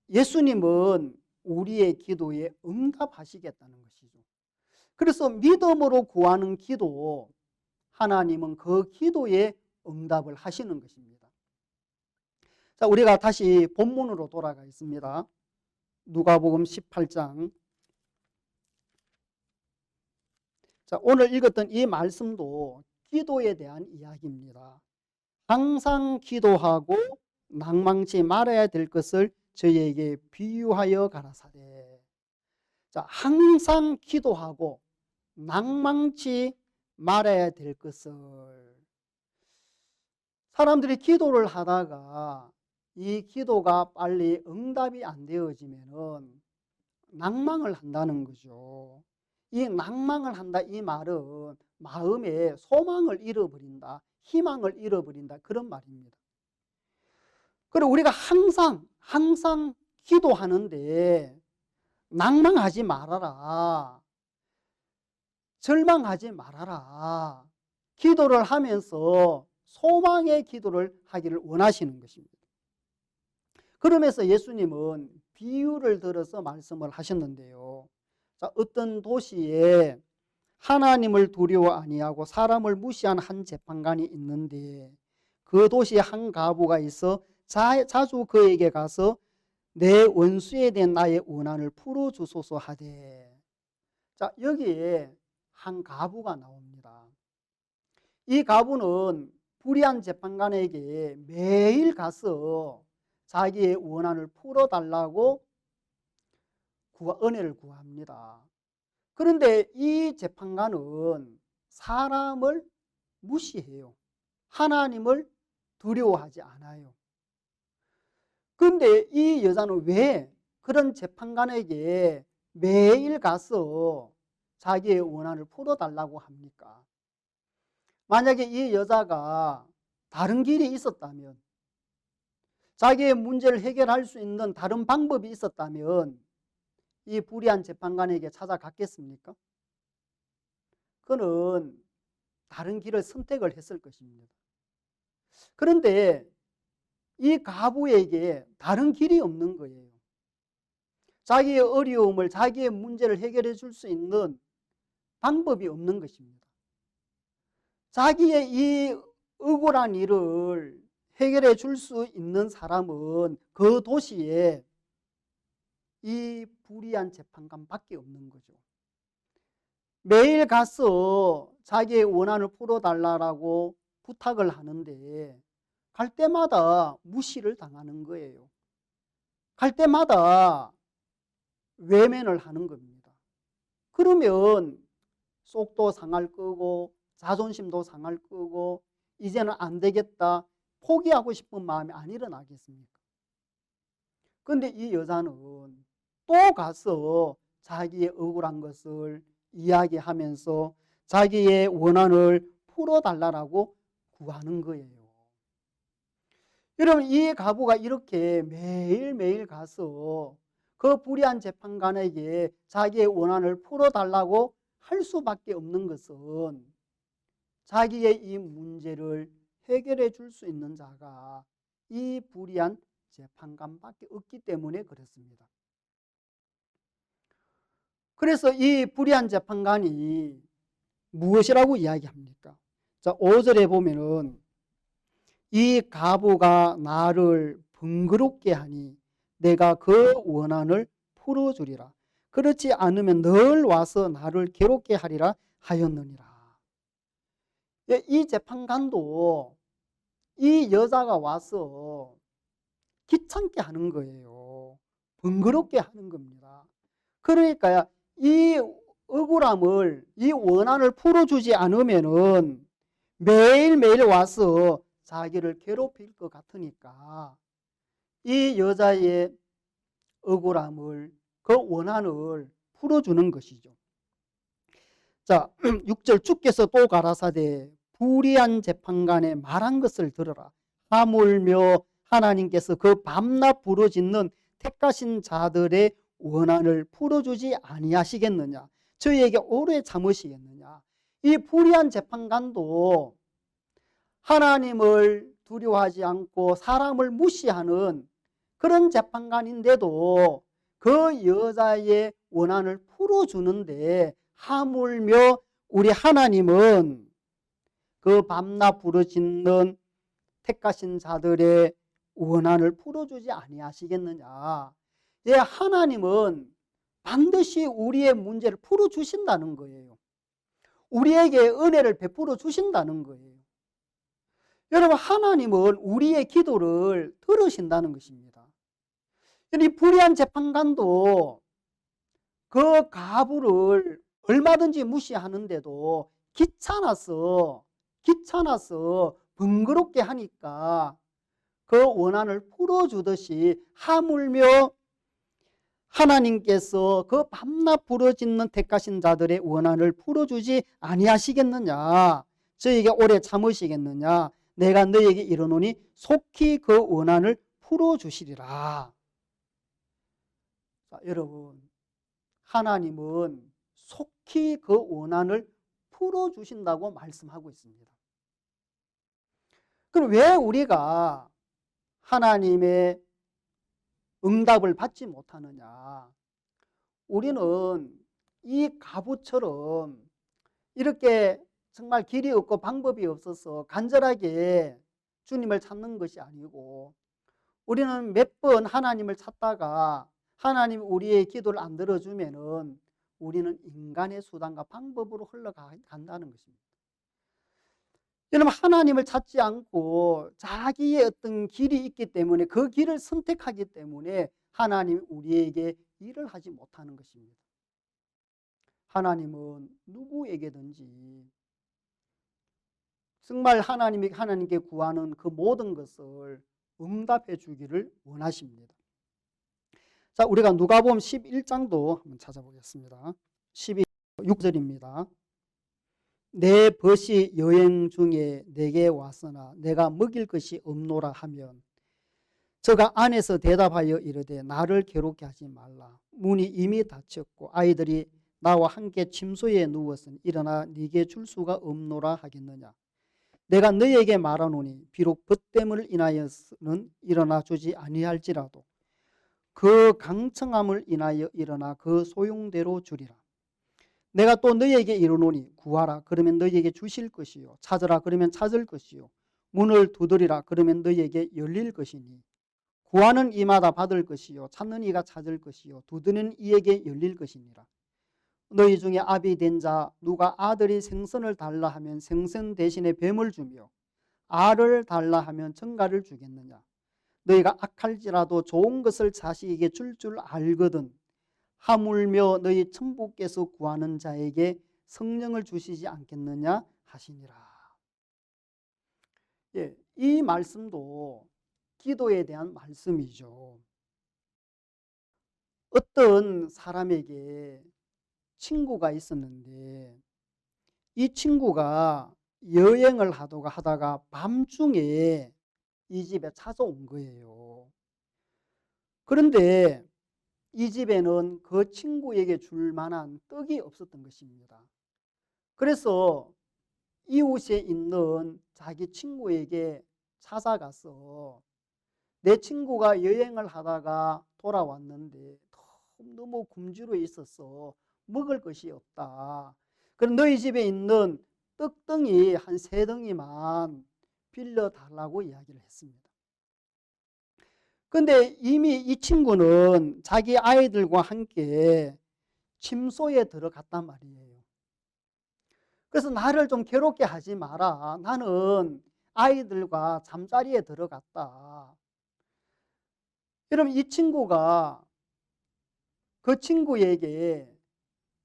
예수님은 우리의 기도에 응답하시겠다는 것이죠. 그래서 믿음으로 구하는 기도, 하나님은 그 기도에 응답을 하시는 것입니다. 자, 우리가 다시 본문으로 돌아가겠습니다. 누가복음 18장. 자, 오늘 읽었던 이 말씀도 기도에 대한 이야기입니다. 항상 기도하고 낭망치 말아야 될 것을 저희에게 비유하여 가라사대. 자, 항상 기도하고 낭망치 말아야 될 것을. 사람들이 기도를 하다가 이 기도가 빨리 응답이 안 되어지면은 낭망을 한다는 거죠. 이 낭망을 한다, 이 말은 마음에 소망을 잃어버린다, 희망을 잃어버린다, 그런 말입니다. 그리고 우리가 항상 기도하는데 낭망하지 말아라, 절망하지 말아라, 기도를 하면서 소망의 기도를 하기를 원하시는 것입니다. 그러면서 예수님은 비유를 들어서 말씀을 하셨는데요. 자, 어떤 도시에 하나님을 두려워 아니하고 사람을 무시한 한 재판관이 있는데 그 도시에 한 과부가 있어 자주 그에게 가서 내 원수에 대한 나의 원한을 풀어주소서 하되. 자, 여기에 한 과부가 나옵니다. 이 과부는 불의한 재판관에게 매일 가서 자기의 원한을 풀어달라고 은혜를 구합니다. 그런데 이 재판관은 사람을 무시해요. 하나님을 두려워하지 않아요. 그런데 이 여자는 왜 그런 재판관에게 매일 가서 자기의 원한을 풀어달라고 합니까? 만약에 이 여자가 다른 길이 있었다면, 자기의 문제를 해결할 수 있는 다른 방법이 있었다면 이 불의한 재판관에게 찾아갔겠습니까? 그는 다른 길을 선택을 했을 것입니다. 그런데 이 과부에게 다른 길이 없는 거예요. 자기의 어려움을, 자기의 문제를 해결해 줄 수 있는 방법이 없는 것입니다. 자기의 이 억울한 일을 해결해 줄 수 있는 사람은 그 도시에 이 불의한 재판관밖에 없는 거죠. 매일 가서 자기의 원한을 풀어달라고 부탁을 하는데 갈 때마다 무시를 당하는 거예요. 갈 때마다 외면을 하는 겁니다. 그러면 속도 상할 거고 자존심도 상할 거고 이제는 안 되겠다, 포기하고 싶은 마음이 안 일어나겠습니까? 그런데 이 여자는 또 가서 자기의 억울한 것을 이야기하면서 자기의 원한을 풀어달라고 구하는 거예요. 여러분, 이 과부가 이렇게 매일매일 가서 그 불의한 재판관에게 자기의 원한을 풀어달라고 할 수밖에 없는 것은 자기의 이 문제를 해결해 줄 수 있는 자가 이 불의한 재판관밖에 없기 때문에 그렇습니다. 그래서 이 불의한 재판관이 무엇이라고 이야기합니까? 자, 5절에 보면은 이 과부가 나를 번거롭게 하니 내가 그 원한을 풀어주리라. 그렇지 않으면 늘 와서 나를 괴롭게 하리라 하였느니라. 이 재판관도 이 여자가 와서 귀찮게 하는 거예요. 번거롭게 하는 겁니다. 그러니까 이 억울함을, 이 원한을 풀어주지 않으면은 매일매일 와서 자기를 괴롭힐 것 같으니까 이 여자의 억울함을, 그 원한을 풀어주는 것이죠. 자, 6절 주께서 또 가라사대 불의한 재판관의 말한 것을 들어라. 하물며 하나님께서 그 밤낮 부르짖는 택하신 자들의 원한을 풀어주지 아니하시겠느냐. 저희에게 오래 참으시겠느냐. 이 불의한 재판관도 하나님을 두려워하지 않고 사람을 무시하는 그런 재판관인데도 그 여자의 원한을 풀어주는데, 하물며 우리 하나님은 그 밤낮 부르짖는 택하신 자들의 원한을 풀어주지 아니하시겠느냐. 예, 하나님은 반드시 우리의 문제를 풀어주신다는 거예요. 우리에게 은혜를 베풀어 주신다는 거예요. 여러분, 하나님은 우리의 기도를 들으신다는 것입니다. 이 불의한 재판관도 그 가부를 얼마든지 무시하는데도 귀찮아서 번거롭게 하니까 그 원한을 풀어주듯이, 하물며 하나님께서 그 밤낮 부르짖는 택하신 자들의 원한을 풀어주지 아니하시겠느냐. 저에게 오래 참으시겠느냐. 내가 너에게 이르노니 속히 그 원한을 풀어주시리라. 자, 여러분, 하나님은 속히 그 원한을 풀어주신다고 말씀하고 있습니다. 그럼 왜 우리가 하나님의 응답을 받지 못하느냐? 우리는 이 가부처럼 이렇게 정말 길이 없고 방법이 없어서 간절하게 주님을 찾는 것이 아니고, 우리는 몇 번 하나님을 찾다가 하나님이 우리의 기도를 안 들어주면은 우리는 인간의 수단과 방법으로 흘러간다는 것입니다. 여러분, 하나님을 찾지 않고 자기의 어떤 길이 있기 때문에, 그 길을 선택하기 때문에 하나님이 우리에게 일을 하지 못하는 것입니다. 하나님은 누구에게든지 정말 하나님께 구하는 그 모든 것을 응답해 주기를 원하십니다. 자, 우리가 누가복음 11장도 한번 찾아보겠습니다. 6절입니다. 내 벗이 여행 중에 내게 왔으나 내가 먹일 것이 없노라 하면 저가 안에서 대답하여 이르되 나를 괴롭게 하지 말라. 문이 이미 닫혔고 아이들이 나와 함께 침소에 누웠으니 일어나 네게 줄 수가 없노라 하겠느냐. 내가 너에게 말하노니 비록 벗됨을 인하여는 일어나 주지 아니할지라도 그 강청함을 인하여 일어나 그 소용대로 주리라. 내가 또 너에게 이르노니 구하라 그러면 너에게 주실 것이요 찾으라 그러면 찾을 것이요 문을 두드리라 그러면 너에게 열릴 것이니 구하는 이마다 받을 것이요 찾는 이가 찾을 것이요 두드리는 이에게 열릴 것이니라. 너희 중에 아비 된 자 누가 아들이 생선을 달라 하면 생선 대신에 뱀을 주며 알을 달라 하면 청가를 주겠느냐. 너희가 악할지라도 좋은 것을 자식에게 줄 알거든 하물며 너희 천부께서 구하는 자에게 성령을 주시지 않겠느냐 하시니라. 예, 이 말씀도 기도에 대한 말씀이죠. 어떤 사람에게 친구가 있었는데 이 친구가 여행을 하다가 밤중에 이 집에 찾아온 거예요. 그런데 이 집에는 그 친구에게 줄 만한 떡이 없었던 것입니다. 그래서 이웃에 있는 자기 친구에게 찾아가서 내 친구가 여행을 하다가 돌아왔는데 너무 굶주려 있어서 먹을 것이 없다. 그럼 너희 집에 있는 떡덩이 한 3덩이만 빌려달라고 이야기를 했습니다. 근데 이미 이 친구는 자기 아이들과 함께 침소에 들어갔단 말이에요. 그래서 나를 좀 괴롭게 하지 마라. 나는 아이들과 잠자리에 들어갔다. 여러분, 이 친구가 그 친구에게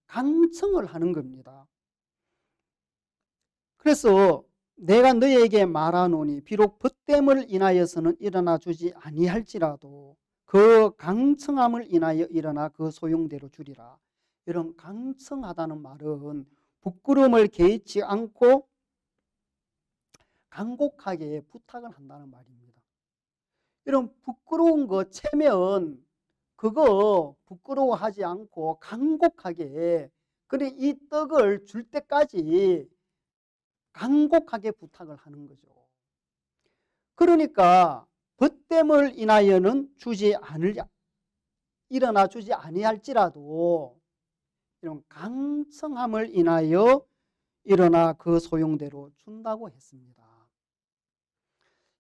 강청을 하는 겁니다. 그래서 내가 너희에게 말하노니 비록 벗됨을 인하여서는 일어나 주지 아니할지라도 그 강청함을 인하여 일어나 그 소용대로 주리라. 이런 강청하다는 말은 부끄러움을 개의치 않고 간곡하게 부탁을 한다는 말입니다. 이런 부끄러운 거 체면 그거 부끄러워하지 않고 간곡하게 그래 이 떡을 줄 때까지 간곡하게 부탁을 하는 거죠. 그러니까 벗됨을 인하여는 일어나 주지 아니할지라도 이런 강성함을 인하여 일어나 그 소용대로 준다고 했습니다.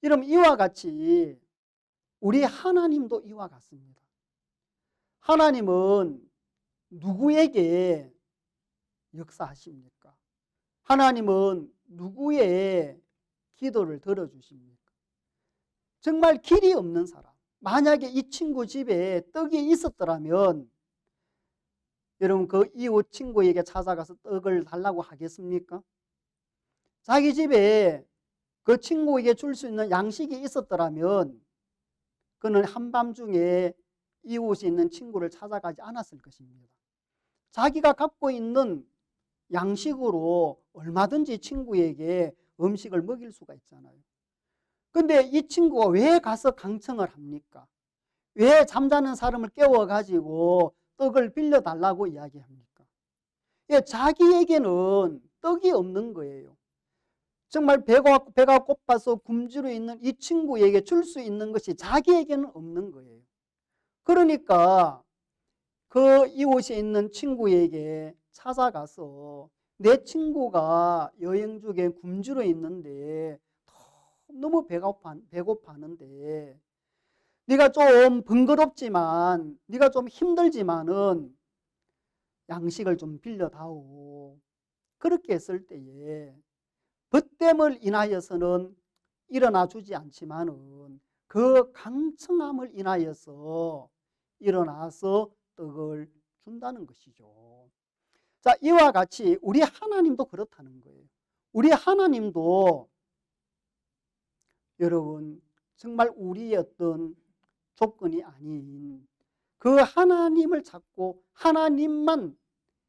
여러분 이와 같이 우리 하나님도 이와 같습니다. 하나님은 누구에게 역사하십니까? 하나님은 누구의 기도를 들어주십니까? 정말 길이 없는 사람, 만약에 이 친구 집에 떡이 있었더라면 여러분 그 이웃 친구에게 찾아가서 떡을 달라고 하겠습니까? 자기 집에 그 친구에게 줄 수 있는 양식이 있었더라면 그는 한밤중에 이웃에 있는 친구를 찾아가지 않았을 것입니다. 자기가 갖고 있는 양식으로 얼마든지 친구에게 음식을 먹일 수가 있잖아요. 근데 이 친구가 왜 가서 강청을 합니까? 왜 잠자는 사람을 깨워가지고 떡을 빌려달라고 이야기합니까? 예, 자기에게는 떡이 없는 거예요. 정말 배가 고파서 굶주려 있는 이 친구에게 줄 수 있는 것이 자기에게는 없는 거예요. 그러니까 그 이웃에 있는 친구에게 찾아가서 내 친구가 여행 중에 굶주려 있는데 너무 배고파하는데 네가 좀 번거롭지만 네가 좀 힘들지만은 양식을 좀 빌려다오. 그렇게 했을 때에 벗됨을 인하여서는 일어나 주지 않지만은 그 강청함을 인하여서 일어나서 떡을 준다는 것이죠. 자, 이와 같이 우리 하나님도 그렇다는 거예요. 우리 하나님도 여러분 정말 우리의 어떤 조건이 아닌 그 하나님을 찾고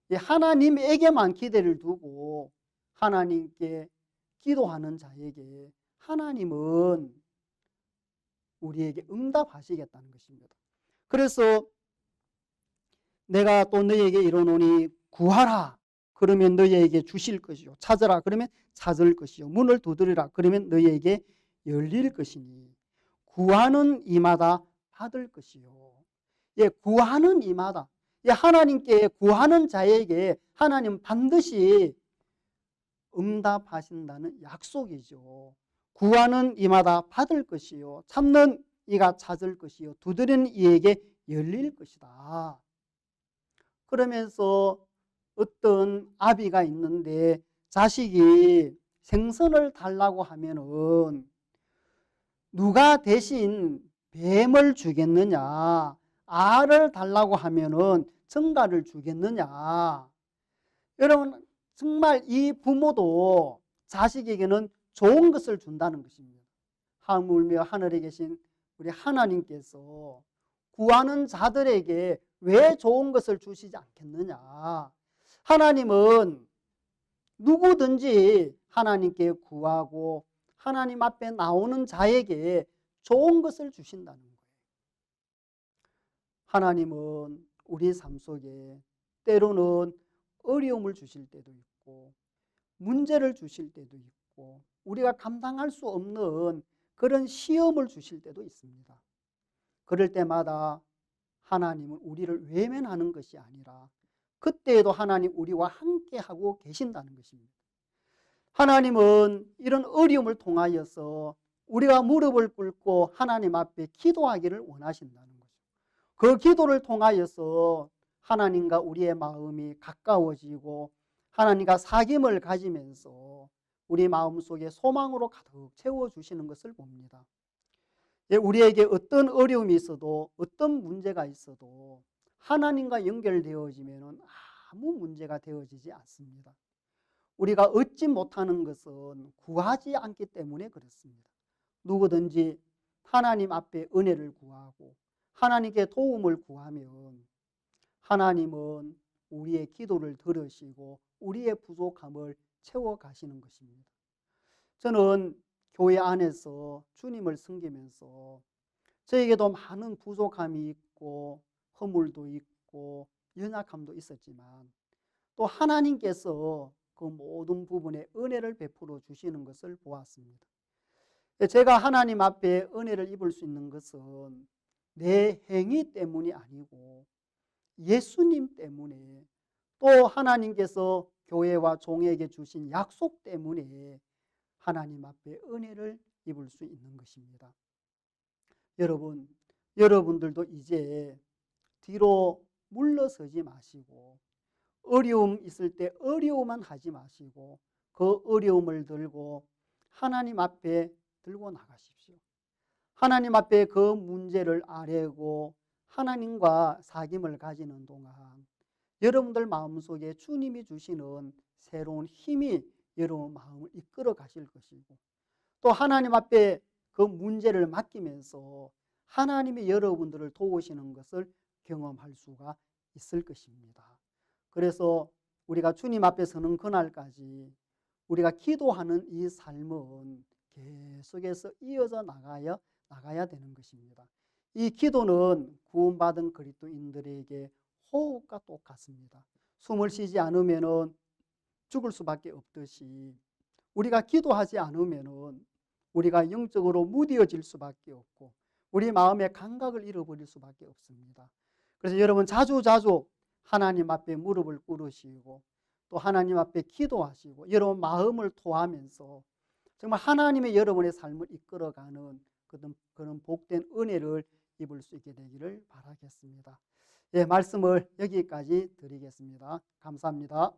하나님에게만 기대를 두고 하나님께 기도하는 자에게 하나님은 우리에게 응답하시겠다는 것입니다. 그래서 내가 또 너희에게 이르노니 구하라 그러면 너희에게 주실 것이요 찾으라 그러면 찾을 것이요 문을 두드리라 그러면 너희에게 열릴 것이니 구하는 이마다 받을 것이요. 예, 구하는 이마다. 예, 하나님께 구하는 자에게 하나님 반드시 응답하신다는 약속이죠. 구하는 이마다 받을 것이요 찾는 이가 찾을 것이요 두드리는 이에게 열릴 것이다. 그러면서 어떤 아비가 있는데 자식이 생선을 달라고 하면은 누가 대신 뱀을 주겠느냐, 알을 달라고 하면은 정갈을 주겠느냐. 여러분 정말 이 부모도 자식에게는 좋은 것을 준다는 것입니다. 하물며 하늘에 계신 우리 하나님께서 구하는 자들에게 왜 좋은 것을 주시지 않겠느냐. 하나님은 누구든지 하나님께 구하고 하나님 앞에 나오는 자에게 좋은 것을 주신다는 거예요. 하나님은 우리 삶 속에 때로는 어려움을 주실 때도 있고 문제를 주실 때도 있고 우리가 감당할 수 없는 그런 시험을 주실 때도 있습니다. 그럴 때마다 하나님은 우리를 외면하는 것이 아니라 그때에도 하나님 우리와 함께하고 계신다는 것입니다. 하나님은 이런 어려움을 통하여서 우리가 무릎을 꿇고 하나님 앞에 기도하기를 원하신다는 거죠. 그 기도를 통하여서 하나님과 우리의 마음이 가까워지고 하나님과 사귐을 가지면서 우리 마음속에 소망으로 가득 채워주시는 것을 봅니다. 우리에게 어떤 어려움이 있어도 어떤 문제가 있어도 하나님과 연결되어지면 아무 문제가 되어지지 않습니다. 우리가 얻지 못하는 것은 구하지 않기 때문에 그렇습니다. 누구든지 하나님 앞에 은혜를 구하고 하나님께 도움을 구하면 하나님은 우리의 기도를 들으시고 우리의 부족함을 채워가시는 것입니다. 저는 교회 안에서 주님을 섬기면서 저에게도 많은 부족함이 있고 허물도 있고 연약함도 있었지만 또 하나님께서 그 모든 부분에 은혜를 베풀어 주시는 것을 보았습니다. 제가 하나님 앞에 은혜를 입을 수 있는 것은 내 행위 때문이 아니고 예수님 때문에 또 하나님께서 교회와 종에게 주신 약속 때문에 하나님 앞에 은혜를 입을 수 있는 것입니다. 여러분들도 이제 뒤로 물러서지 마시고 어려움 있을 때 어려움만 하지 마시고 그 어려움을 들고 하나님 앞에 들고 나가십시오. 하나님 앞에 그 문제를 아뢰고 하나님과 사귐을 가지는 동안 여러분들 마음속에 주님이 주시는 새로운 힘이 여러분 마음을 이끌어 가실 것이고 또 하나님 앞에 그 문제를 맡기면서 하나님이 여러분들을 도우시는 것을 경험할 수가 있을 것입니다. 그래서 우리가 주님 앞에 서는 그날까지 우리가 기도하는 이 삶은 계속해서 이어져 나가야 되는 것입니다. 이 기도는 구원받은 그리스도인들에게 호흡과 똑같습니다. 숨을 쉬지 않으면 죽을 수밖에 없듯이 우리가 기도하지 않으면 우리가 영적으로 무뎌질 수밖에 없고 우리 마음의 감각을 잃어버릴 수밖에 없습니다. 그래서 여러분 자주 하나님 앞에 무릎을 꿇으시고 또 하나님 앞에 기도하시고 여러분 마음을 토하면서 정말 하나님의 여러분의 삶을 이끌어가는 그런 복된 은혜를 입을 수 있게 되기를 바라겠습니다. 예, 말씀을 여기까지 드리겠습니다. 감사합니다.